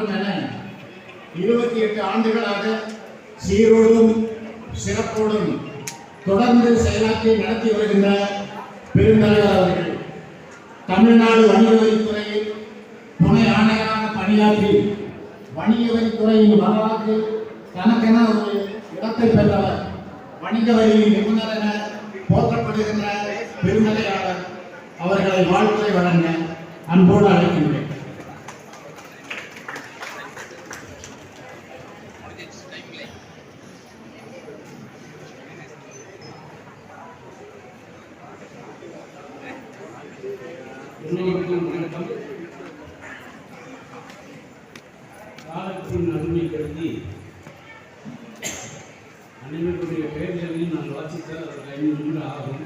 மாற்றம் என 28 ஆண்டுகளாக சீரோடும் சிறப்போடும் தொடர்ந்து செயலாற்றி நடத்தி வருகின்ற பெருந்தலைவர் அவர்கள் தமிழ்நாடு வணிக வரித்துறையில் துணை ஆணையராக பணியாற்றி வணிக வரித்துறையின் வரலாற்று தனக்கென ஒரு இடத்தை பெற்றவர். வணிக வரி நிபுணர் என போற்றப்படுகின்ற பெருந்தலையாளர் அவர்களை வாழ்த்துரை வழங்க அன்போடு அழைக்கின்றேன். எல்லோருக்கும் வணக்கம். காலத்தின் அருமை கருதி அனைவருடைய பெயர்களையும் நான் வாசித்தால் அது 5 நிமிடம் ஆகும்.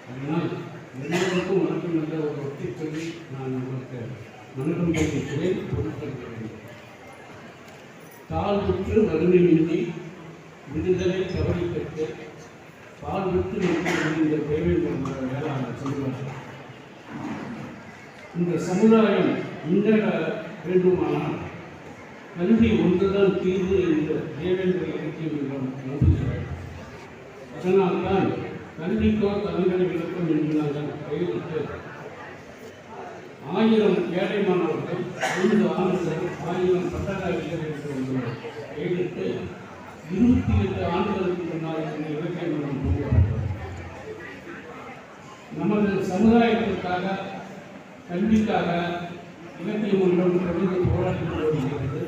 அதனால் எல்லோருக்கும் வணக்கம் என்ற ஒரு ஒட்டி சொல்லி நான் உங்களுக்கு வணக்கம் தெரிவிக்கிறேன். பொருட்கள் தாழ்வுற்று வறுமையின்றி விடுதலை கவலை பெற்று பால் விட்டு இந்த தேவை வேளாண் சொல்வார்கள். இந்த சமுதாயம் முன்னேற வேண்டுமானால் கல்வி ஒன்றுதான் தீர்வு என்ற தேவேந்திர இலக்கியம் நம்புகிறார். அதனால்தான் கல்விக்கோ தலைமுறை விளக்கம் என்று நாங்கள் பெயரிட்டு 1000 ஏழை மாணவர்கள் 5 ஆண்டுகள் 1000 பட்டதாரிகள் என்று பெயரிட்டு 28 ஆண்டுகளுக்கு முன்னால் இந்த இலக்கியம் நாம் கொண்டுவரப்பட்டோம். நமது சமுதாயத்திற்காக கல்விக்காக இலக்கியம் ஒன்றும் தொடர்ந்து போராடி வருகிறது.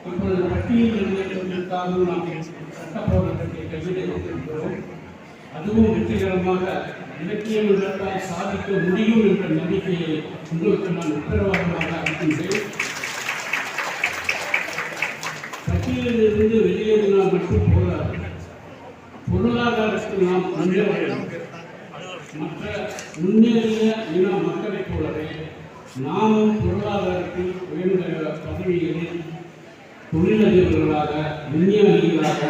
இப்பொழுது பட்டியல் எழுதியதற்காக நாம் சட்ட போராட்டத்தை கைவிடுகிறோம். அதுவும் வெற்றிகரமாக இலக்கியம் என்றால் சாதிக்க முடியும் என்ற நம்பிக்கையை உங்களுக்கு நான் உத்தரவாதமாக அளிக்கின்றேன். பட்டியலிலிருந்து வெளியேறினால் மட்டும் போதாது, பொருளாதாரத்தில் நாம் முன்னேற வேண்டும். மற்ற முன்னேறிய இன மக்களைப் போலவே நாமும் பொருளாதாரத்தில் உயர்ந்த பதவிகளில் தொழிலதிபர்களாக, விஞ்ஞானிகளாக,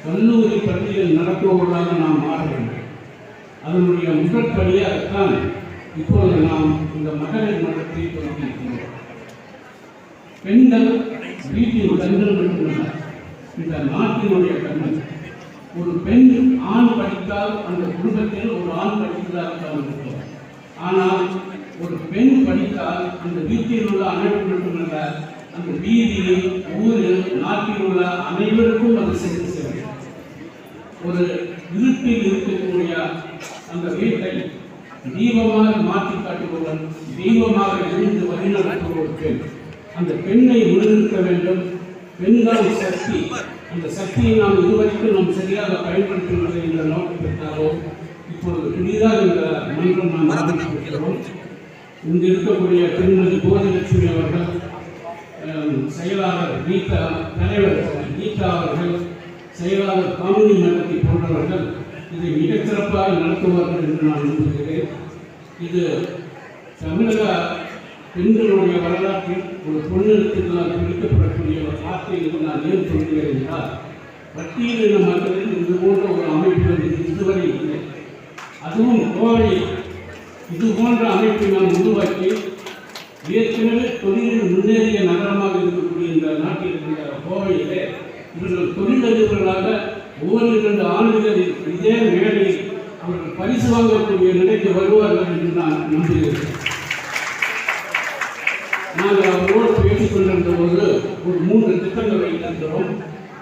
கல்லூரி பள்ளிகள் நடப்பவர்களாக நாம் மாற வேண்டும். அதனுடைய முதற்படியாகத்தான் இப்போது நாம் இந்த மகளிர் மன்றத்தை தொடங்கியிருக்கிறோம். பெண்கள் வீட்டின் கண்கள் மட்டுமல்ல, இந்த நாட்டினுடைய கண்கள். ஒரு பெண் ஆண் படித்தால் அந்த குடும்பத்தில் ஒரு ஆண் படித்ததாக இருக்கும். ஆனால் ஒரு பெண் படித்தால் அந்த வீட்டில் உள்ள அனைவரும் மட்டுமல்ல, அந்த வீதியில், ஊரில், நாட்டில் உள்ள அனைவருக்கும் அது சென்று சேரும். ஒரு இருட்டில் இருக்கக்கூடிய அந்த வீட்டை தீபமாக மாற்றி காட்டுபவன், தீபமாக இருந்து வழிநடத்துபவர் பெண். அந்த பெண்ணை முன்னிறுத்த வேண்டும். பெண்கள் சக்தி. அந்த சக்தியை நாம் இதுவரைக்கும் நாம் சரியாக பயன்படுத்துவதை என்ற நோக்கத்திற்காக இப்பொழுது புதிதாக இந்த மன்றம் நாம் ஆரம்பித்திருக்கிறோம். இங்கு இருக்கக்கூடிய திருமதி போதலட்சுமி அவர்கள், செயலாளர் கீதா, தலைவர் கீதா அவர்கள், செயலாளர் காமினி மன்றத்தை போன்றவர்கள் இதை மிகச் சிறப்பாக நடத்துவார்கள் என்று நான் நம்புகிறேன். இது தமிழக பெண்களுடைய வரலாற்றில் ஒரு பொன்னெழுத்துக்களால் பிடிக்கப்படக்கூடிய ஒரு வார்த்தையை நான் ஏன் சொல்கிறேன் என்றால், பட்டியலின மக்களில் இது போன்ற ஒரு அமைப்புகள் இதுவரை இல்லை. அதுவும் கோவை இது போன்ற அமைப்பை நாம் உருவாக்கி ஏற்கனவே தொழிலில் முன்னேறிய நகரமாக இருக்கக்கூடிய இந்த நாட்டில் இருக்கிற கோவையிலே இவர்கள் தொழிலதிபர்களாக ஒவ்வொரு 2 ஆண்டுகளில் இதே மேடையில் அவர்கள் பரிசு வாங்கக்கூடிய நிலைக்கு வருவார்கள் என்று நான் நம்புகிறேன். நாங்கள் அவரோடு பேசிக் கொண்டிருந்த போது ஒரு 3 திட்டங்களை தருகிறோம்.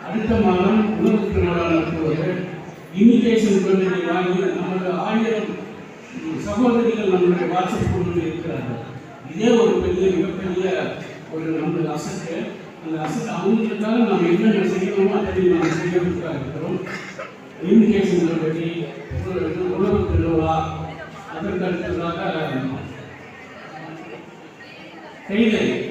அடுத்த மாதம் உணவு திருவிழா நடத்துவது, இமிகிரேஷன் பெருமையை வாங்கி நமது 1000 சகோதரிகள் நம்முடைய வாட்ஸ்அப் குழுவில் இருக்கிறார்கள். இதே ஒரு மிகப்பெரிய ஒரு நம்முடைய அசட்டு. அந்த அசட்டு அவங்களுக்காக நாம் என்னென்ன செய்யணுமோ அதை நாம் செய்யறதுக்காக இருக்கிறோம். இமிகிரேஷன் பெருமை, உணவு திருவிழா, அதற்கு அடுத்ததாக டெய்லரிங்.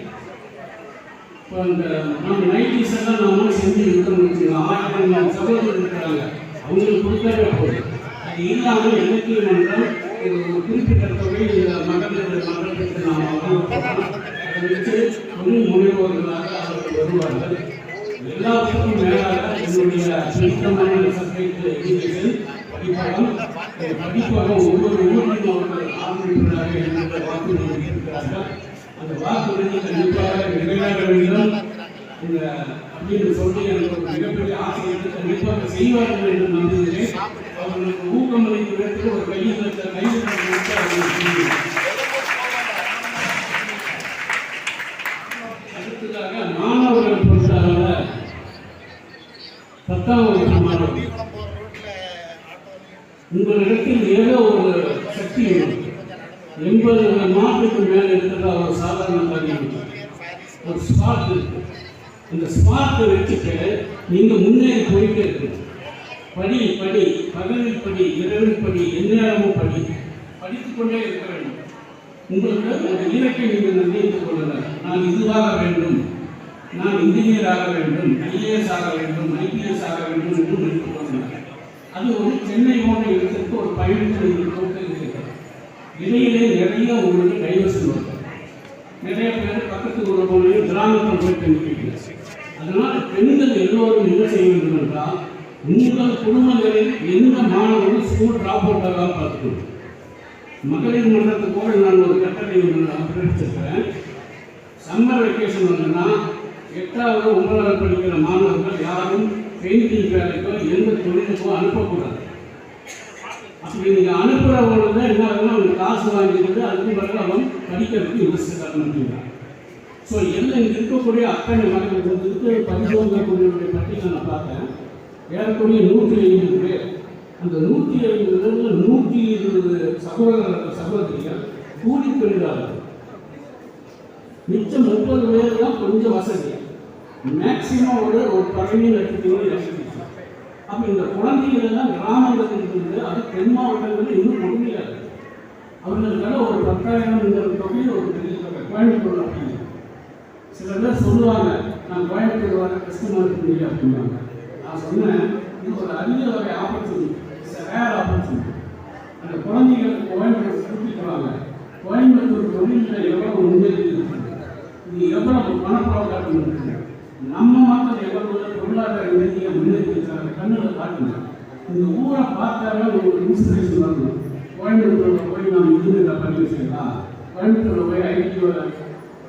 இப்போ இந்த நம்ம நைட்டிஸ் எல்லாம் நாம செஞ்சு இருக்கணும்னு வச்சுக்கலாம். 1000 சகோதரர்கள் இருக்கிறாங்க, அவங்களுக்கு கொடுத்தாவே போதும். அது இல்லாமல் இலக்கிய மன்றம் ஒரு குறிப்பிட்ட தொகை மகளிர் மன்றத்திற்கு நாம் அதை வச்சு தொழில் முனைவோர்களாக அவர்கள் வருவார்கள். எல்லாத்துக்கும் மேலாக என்னுடைய சுத்தமான சப்ஜெக்ட் எஜுகேஷன் படிப்பகம் ஒவ்வொரு ஊரிலும் அவர்கள் ஆரம்பிப்பதாக என்னுடைய வாக்குறுதி இருக்கிறார்கள். அந்த வாக்குறுதி கண்டிப்பாக நிறைவேற வேண்டும் இந்த அப்படின்னு சொல்லி எனக்கு ஒரு மிகப்பெரிய ஆசை இருக்கு. கண்டிப்பாக செய்வார்கள் என்று நம்புகிறேன். அவர்களுக்கு ஊக்கமளிக்கும் விதத்தில் ஒரு கைது அடுத்ததாக மாணவர்கள் பொறுத்தளவுல 10ஆம் வகுப்பு மாணவர்கள் உங்களிடத்தில் ஏதோ ஒரு சக்தி உண்டு. 80 மார்க்குக்கு மேலே இருக்கிறதா ஒரு சாதாரண காரியம், ஒரு ஸ்பார்க் இருக்கு. இந்த ஸ்பார்க்கை வச்சுட்டு நீங்கள் முன்னேறி போயிட்டே இருக்கணும். படி படி, பகலில் படி, இரவில் படி, எந்நேரமும் படி, படித்துக் கொண்டே இருக்க வேண்டும். உங்களுக்கு அந்த இலக்கை நீங்கள் நிர்ணயித்துக் கொள்ளுங்கள். நான் இதுவாக வேண்டும், நான் இன்ஜினியர் ஆக வேண்டும், ஐஏஎஸ் ஆக வேண்டும், ஐபிஎஸ் ஆக வேண்டும் என்று நினைத்துக் கொள்ளுங்கள். அது ஒரு சென்னை போன்ற இடத்திற்கு ஒரு பயணத்தை நீங்கள் கொடுத்திருக்கிறீர்கள். இடையிலே நிறைய உங்களுக்கு டைவர்ஷன் வரும். நிறைய பேர் பக்கத்து ஊர் போய் கிராமத்தில் போய் கண்டுபிடிக்கிறார். அதனால் பெண்கள் எல்லோரும் என்ன செய்ய வேண்டும் என்றால், உங்கள் குடும்பங்களில் எந்த மாணவர்கள் ஸ்கூல் ட்ராப் அவுட்டாக பார்த்துக்கணும். மகளிர் மன்றத்துக்கு கூட நான் ஒரு கட்டளை பிறப்பிச்சிருக்கிறேன். சம்மர் வெக்கேஷன் வந்ததுன்னா 8வது 9வது படிக்கிற மாணவர்கள் யாரும் பெயிண்டிங் வேலைக்கோ எந்த தொழிலுக்கோ அனுப்பக்கூடாது. அப்படி நீங்கள் அனுப்புகிறவங்க என்ன ஆகுதுன்னா அவங்க காசு வாங்கிட்டு அதுக்கு பிறகு அவன் படிக்கிறதுக்கு இன்ட்ரெஸ்ட் காரணம். ஸோ எல்லாம் இங்கே இருக்கக்கூடிய அத்தனை மக்களுக்கு வந்துட்டு பரிசோதனைக்கூடிய பட்டியலை நான் பார்த்தேன். ஏறக்கூடிய 150 பேர். அந்த 150 120 சகோதரிகள் கூலி தொழிலாளர்கள். மிச்சம் 30 பேர் தான் கொஞ்சம் வசதி. மேக்சிமம் ஒரு 15 லட்சம். அப்போ இந்த குழந்தைகள் எல்லாம் கிராமங்களில் இருந்து, அது தென் மாவட்டங்களில் இன்னும் கொடுமையாது. அவர்களுக்கான ஒரு 10,000 தொகையில் ஒரு பெரிய தொகை கோயம்புத்தூர் அப்படின்னு. சில பேர் சொல்லுவாங்க, நான் கோயம்புத்தூர் வர கஷ்டமாக இருக்க முடியும் அப்படின்னாங்க. நான் சொன்னேன், இது ஒரு அரிய வகை ஆப்பர்ச்சுனிட்டி, இட்ஸ் ரேர் ஆப்பர்ச்சுனிட்டி. அந்த குழந்தைகளுக்கு கோயம்புத்தூர் கூட்டிக்குவாங்க. கோயம்புத்தூர் தொழிலில் எவ்வளவு முன்னேறி இருக்குது, இது எவ்வளவு பணப்புழக்கம் இருக்குது, நம்ம மக்கள் எவ்வளவு பொருளாதார ரீதியாக முன்னேறி இருக்கிறாங்க கண்ணில் காட்டுங்க. இந்த ஊரை பார்த்தாலே ஒரு இன்ஸ்பிரேஷன் வரணும். கோயம்புத்தூரில் போய் நம்ம இன்ஜினியரில் பதிவு செய்யலாம், கோயம்புத்தூரில் போய் ஐடி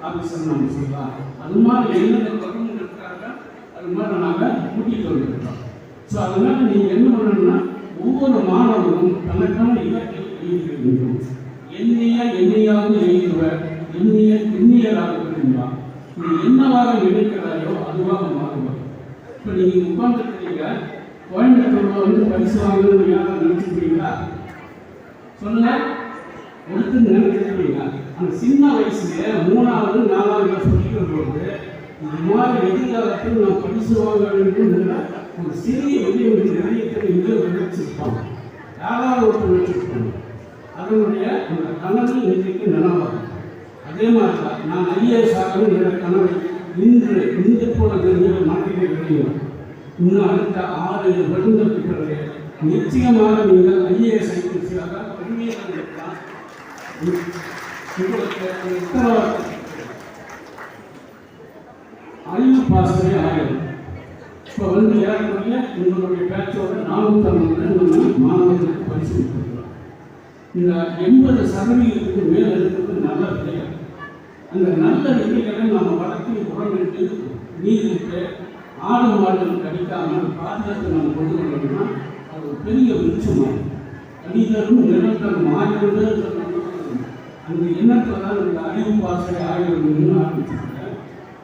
ஆஃபீஸர் நம்ம செய்யலாம். அது மாதிரி என்னென்ன தொடர்ந்து இருக்காங்க, அது மாதிரி நாங்கள் கூட்டிகிட்டு வந்துருக்கோம். ஸோ அதனால் நீங்கள் என்ன பண்ணணும்னா, ஒவ்வொரு மாணவர்களும் தனக்கான இலக்கை எழுதி வேண்டும். என்னையாவது எழுதுவர், எண்ணியராக விரும்பா, நீ என்னவாக நினைக்கிறாயோ அதுவாக மாறுவார். இப்போ நீங்கள் உட்கார்ந்துருக்கீங்க, கோயம்புத்தூரில் வந்து பரிசு வாங்கணும்னு யாராவது நினைச்சிருக்கீங்களா? சொல்லுங்க, ஒருத்தர் நினைச்சிருக்கீங்க. அந்த சின்ன வயசுலேயே 3வது 4வது கிளாஸ் படிக்கிற போது இந்த மாதிரி எதிர்காலத்தில் நான் பரிசு வாங்க வேண்டும் என்ற ஒரு சிறிய வெளியே நிறையத்தை இங்கே விளைச்சிருப்பாங்க. யாராவது ஒருத்தர் வச்சிருப்பாங்க. அதனுடைய அந்த கனவு இன்றைக்கு நனவாகும். அதே மாதிரி தான் நான் ஐஏஎஸ் ஆகணும் என்ற கனவை இன்று போல நீங்கள் மாற்றிக்க வேண்டும். இன்னும் அடுத்த 6 வருடங்களுக்கு பிறகு நிச்சயமாக நீங்கள் ஐஏஎஸ் ஐபிஎஸ்ஸாக பெருமையாக இருக்கலாம். உங்களுக்கு அறிவு பாசமே ஆகிடும். இப்போ வந்து ஏறக்குறைய உங்களுடைய பேச்சோட 450 மாணவர்களுக்கு பரிசு கொடுத்துருக்கிறோம். இந்த 80% மேலே இருக்கிறது நல்ல விதைகள். அந்த நல்ல விதைகளை நம்ம வளர்த்து உரமிட்டு நீருக்கு ஆடு மாடுகள் கடிக்காமல் பாதுகாத்து நம்ம கொண்டு வரணும்னா அது ஒரு பெரிய விருட்சமாகும். கணிதரும் நிலத்தரும் ஆகியோடு அந்த எண்ணத்தில் தான் இந்த அறிவு பாசறை ஆகியோடு ஆரம்பிச்சிருக்கேன்.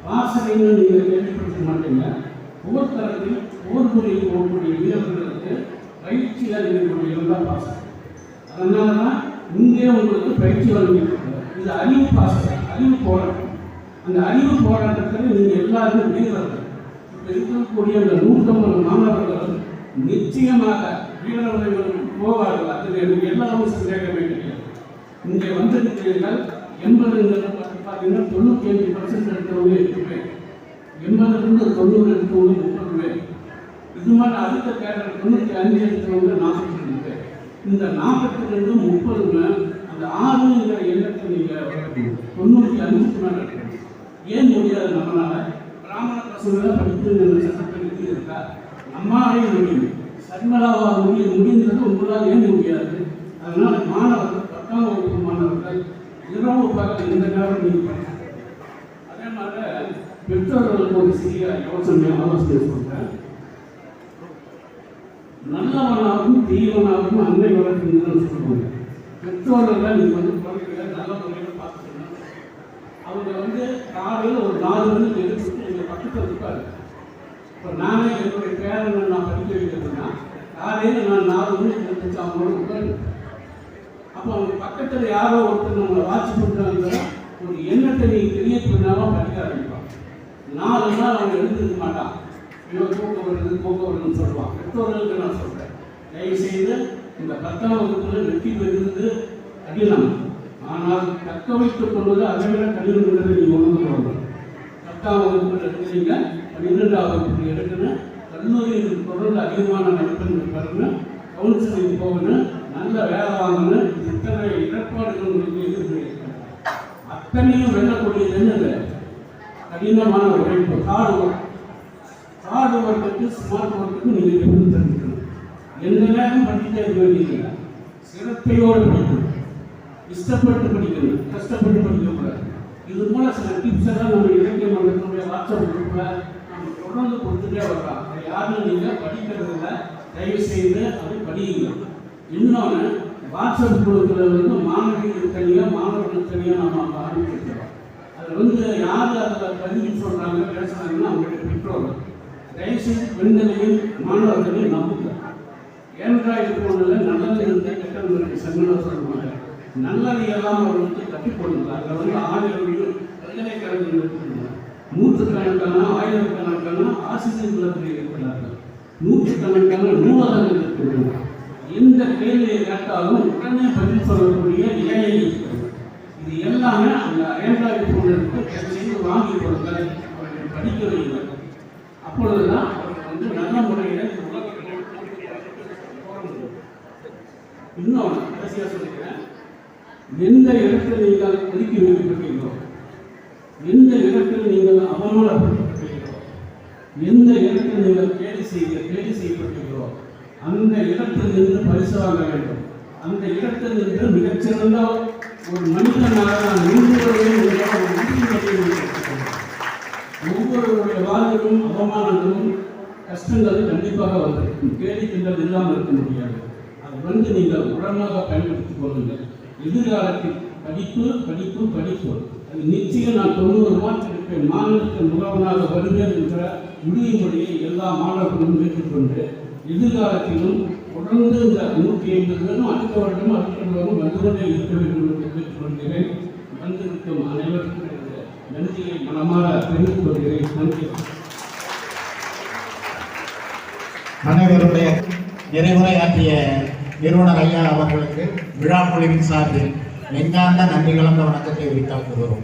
பாசறைன்னு நீங்கள் கேள்விப்படுத்த மாட்டீங்க. ஒவ்வொருத்தரத்தில் ஒவ்வொரு முறையில் போகக்கூடிய வீரர்களுக்கு பயிற்சி அறிவிக்கக்கூடிய தான் பாசறை. அதனால தான் இங்கே உங்களுக்கு பயிற்சி வழங்கியிருக்கிறார். இது அறிவு பாசறை, அறிவு போராட்டம். அந்த அறிவு போராட்டத்தில் நீங்கள் எல்லாருமே வீரர்கள். இப்போ இருக்கக்கூடிய அந்த 150 மாணவர்கள் நிச்சயமாக வீரர்கள் போவார்கள். அதில் எனக்கு எல்லாரும் சந்தேக வேண்டிய இங்கே வந்திருக்கிறீர்கள். 80 பார்த்தீங்கன்னா 95% எடுத்தவங்க 8 பேர், 80லேருந்து 90 எடுத்தவங்க 30 பேர். இது மாதிரி அடுத்த கேட்டர் 95 எடுத்தவங்க 42 பேர். இந்த 42 30 அந்த 6ங்கிற எண்ணத்தை நீங்கள் 95க்கு மேலே இருக்கணும். ஏன் முடியாது? நம்மளால பிராமண பசங்க படித்து சட்டப்படித்து இருக்கா, நம்மளாலே முடியும். சர்மலாவாக முடிந்தது உங்களால் ஏன் முடியாது? அதனால் மாணவர்கள் 10ஆம் வகுப்பு மாணவர்கள் இரவு பகல் இந்த நேரம் நீங்கள் படிச்சு. அதே மாதிரி பெற்றோர்களுக்கு ஒரு சிறிய ஆலோசனை சொல்றேன். நல்லவனாகவும் தீவனாகவும் அன்னை வளர்க்குன்னு சொல்லுவாங்க. பெற்றோர்கள் நீங்கள் வந்து குழந்தைகளை நல்ல முறையில் பார்த்துக்கணும். அவங்க வந்து காலையில் ஒரு 4 மணிக்கு எடுத்துட்டு எங்கள் பக்கத்தில் இருப்பாரு. இப்போ நானே என்னுடைய பேரனை நான் படிக்க வைக்கிறதுனா காலையில் நான் 4 மணிக்கு எடுத்துட்டு அவங்களோட உட்காரு. அப்போ அவங்க பக்கத்தில் யாரோ ஒருத்தர் நம்மளை வாட்ச் பண்ணுறாங்க ஒரு எண்ணத்தை நீங்கள் கிரியேட் பண்ணாமல் படிக்க ஆரம்பிப்பான். 4 நாள் அவங்க எழுந்திருக்க மாட்டான். இவன் தூக்கம் வருதுன்னு சொல்லுவான். பெற்றோர்களுக்கு நான் சொல்கிறேன், தயவு செய்து இந்த 10ஆம் வகுப்பில் வெற்றி பெறுவது கடினம். ஆனால் தக்க வைத்துக் கொள்வது அதை விட கடினம் என்பதை நீங்கள் உணர்ந்து கொள்ளணும். 10ஆம் வகுப்பில் எடுக்கிறீங்க, 12ஆம் வகுப்பில் எடுக்கணும், கல்லூரியில் தொடர்ந்து அதிகமான மதிப்பெண்கள் பெறணும், கவுன்சிலிங் போகணும், நல்ல வேலை வாங்கணும். இத்தனை இடர்பாடுகள் உங்களுக்கு எதிர்ப்பு அத்தனையும் வெல்லக்கூடியது என்னது? கடினமான உழைப்பு, ஹார்டு ஒர்க்குக்கு ஸ்மார்ட் ஒர்க்குக்கு நீங்கள் எப்படி தெரிஞ்சுக்கணும். எந்த நேரம் படிச்சுட்டே இருக்க வேண்டியதில்லை, சிறப்பையோடு படிக்கணும், இஷ்டப்பட்டு படிக்கணும், கஷ்டப்பட்டு படிக்கக்கூடாது. இது போல சில டிப்ஸ் எல்லாம் நம்ம இலக்கிய மன்றத்தினுடைய வாட்ஸ்அப் குரூப்பில் நம்ம தொடர்ந்து கொடுத்துட்டே வரலாம். அதை யாரும் நீங்கள் படிக்கிறதில்ல, தயவு செய்து அதை படியுங்க. இன்னொன்று, வாட்ஸ்அப் குழுக்களில் வந்து மாணவிகளுக்கு தனியாக மாணவர்களுக்கு தனியாக நம்ம ஆரம்பிச்சிருக்கிறோம். அதில் வந்து யார் அதில் பதிவு சொல்கிறாங்க பேசுகிறாங்கன்னா அவங்களுடைய பெற்றோர்கள். தயவுசெய்து பெண்களையும் மாணவர்களையும் நம்புங்க. ஏன்றாய்டு போனதில் நல்லது இருந்து கெட்டது சங்கடம் சொல்லுவாங்க. நல்லது எல்லாம் அவர்களுக்கு கற்றுக் கொடுங்க. அதில் வந்து ஆயிரம் பல்கலைக்கழகங்கள் இருக்கிறாங்க, நூற்றுக்கணக்கான ஆயிரக்கணக்கான ஆசிரியர்கள் இருக்கிறார்கள், நூற்றுக்கணக்கான நூலகங்கள் இருக்கிறார்கள். எந்த கேள்வியை கேட்டாலும் உடனே பதில் சொல்லக்கூடிய ஏஐ இருக்கிறது. இது எல்லாமே அந்த ஆண்ட்ராய்டு போனுக்கு செய்து வாங்கி கொடுங்க, அவர்கள் படிக்க வைங்க. அப்பொழுதுதான் அவர்கள் வந்து நல்ல முறையில் இன்னொன்று கடைசியாக சொல்லிக்கிறேன். எந்த இடத்தில் நீங்கள் ஒதுக்கி வைக்கப்பட்டீர்களோ, எந்த இடத்தில் நீங்கள் அவமானப்படுத்தப்பட்டீர்களோ, எந்த இடத்தில் நீங்கள் கேலி செய்யப்பட்டீர்களோ அந்த இடத்தில் நின்று பரிசு வாங்க வேண்டும். அந்த இடத்தில் நின்று மிகச்சிறந்த ஒரு மனிதனாக நான் ஒவ்வொருவருடைய வாழ்விலும் அவமானங்களும் கஷ்டங்களும் கண்டிப்பாக வந்திருக்கும். கேலி கிண்டல் இல்லாமல் இருக்க முடியாது. அதை வந்து நீங்கள் உடனாக பயன்படுத்திக் கொள்ளுங்கள். எதிர்காலத்தில் படிப்பு படிப்பு படிப்பு அது நிச்சயம் நான் 90 மார்க் எடுப்பேன், மாநிலத்தின் முதல்வனாக வருவேன் என்ற உறுதிமொழியை எல்லா மாணவர்களும் ஏற்றுக்கொண்டு எதிர்காலத்திலும் தொடர்ந்து இந்த 150 பேரும் அடுத்த வருடம் வந்து கொண்டே இருக்க வேண்டும் என்று கேட்டுக்கொள்கிறேன். வந்திருக்கும் அனைவருக்கும் நன்றியை மனமாற தெரிவித்துக் கொள்கிறேன். நன்றி. அனைவருடைய நிறைவுரையாற்றிய நிறுவனர் ஐயா அவர்களுக்கு விழா குழுவின் சார்பில் நெஞ்சார்ந்த நன்றி கலந்த வணக்கத்தை உரித்தாக்குகிறோம்.